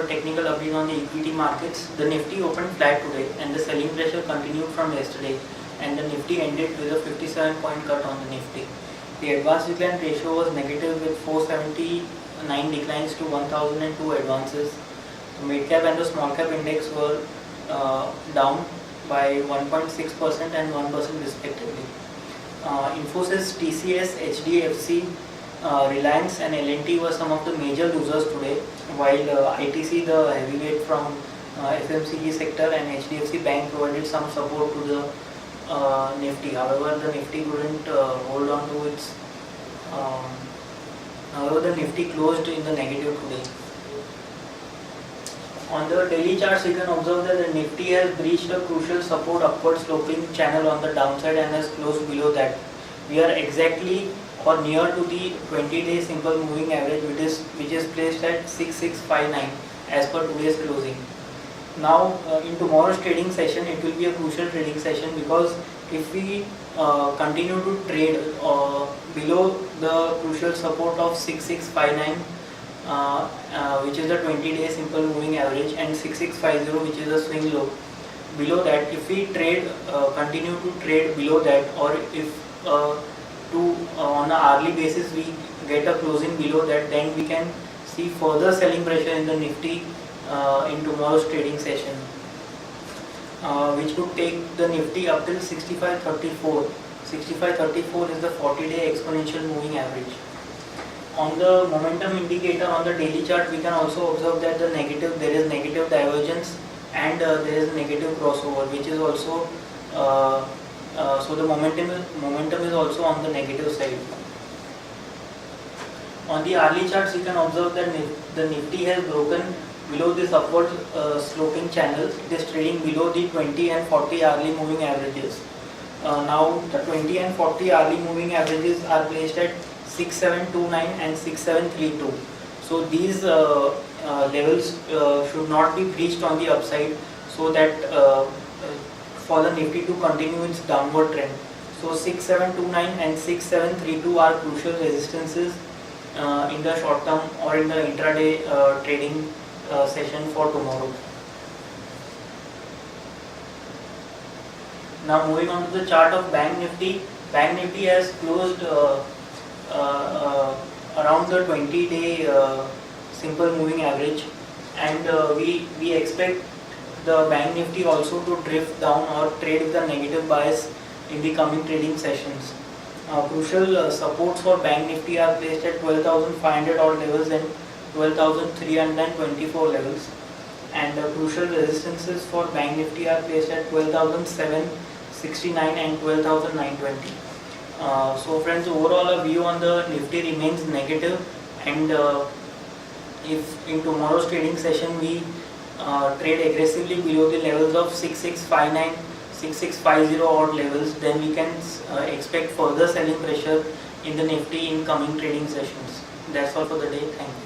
for a technical update on the equity markets. The Nifty opened flat today and the selling pressure continued from yesterday, and the Nifty ended with a 57-point cut on the Nifty. The advance decline ratio was negative with 479 declines to 1002 advances. The mid cap and the small cap index were down by 1.6% and 1% respectively. Infosys, TCS, HDFC, Reliance and L&T were some of the major losers today, while ITC, the heavyweight from FMCG sector, and HDFC Bank provided some support to the Nifty. However, the Nifty couldn't hold on to its. However, the Nifty closed in the negative today. On the daily charts, you can observe that the Nifty has breached a crucial support upward sloping channel on the downside and has closed below that. We are exactly or near to the 20-day simple moving average, which is placed at 6659 as per today's closing. Now, in tomorrow's trading session, it will be a crucial trading session, because if we continue to trade below the crucial support of 6659, which is the 20-day simple moving average, and 6650, which is a swing low, below that, if we continue to trade below that, or if on an hourly basis we get a closing below that, then we can see further selling pressure in the Nifty in tomorrow's trading session, which could take the Nifty up till 6534. 6534 is the 40-day exponential moving average. On the momentum indicator on the daily chart, we can also observe that there is negative divergence, and there is negative crossover, which is also so the momentum is also on the negative side. On the hourly charts, you can observe that the Nifty has broken below this upward sloping channel. It is trading below the 20 and 40 hourly moving averages. Now the 20 and 40 hourly moving averages are placed at 6729 and 6732. So these levels should not be breached on the upside, so that for the Nifty to continue its downward trend. So 6729 and 6732 are crucial resistances in the short term or in the intraday trading session for tomorrow. Now moving on to the chart of Bank Nifty. Bank Nifty has closed around the 20-day simple moving average, and we expect the Bank Nifty also to drift down or trade with a negative bias in the coming trading sessions. Crucial supports for Bank Nifty are placed at 12,500 odd levels and 12,324 levels, and crucial resistances for Bank Nifty are placed at 12,769 and 12,920. So friends, overall a view on the Nifty remains negative, and if in tomorrow's trading session we trade aggressively below the levels of 6659, 6650 odd levels, then we can expect further selling pressure in the Nifty in coming trading sessions. That's all for the day. Thank you.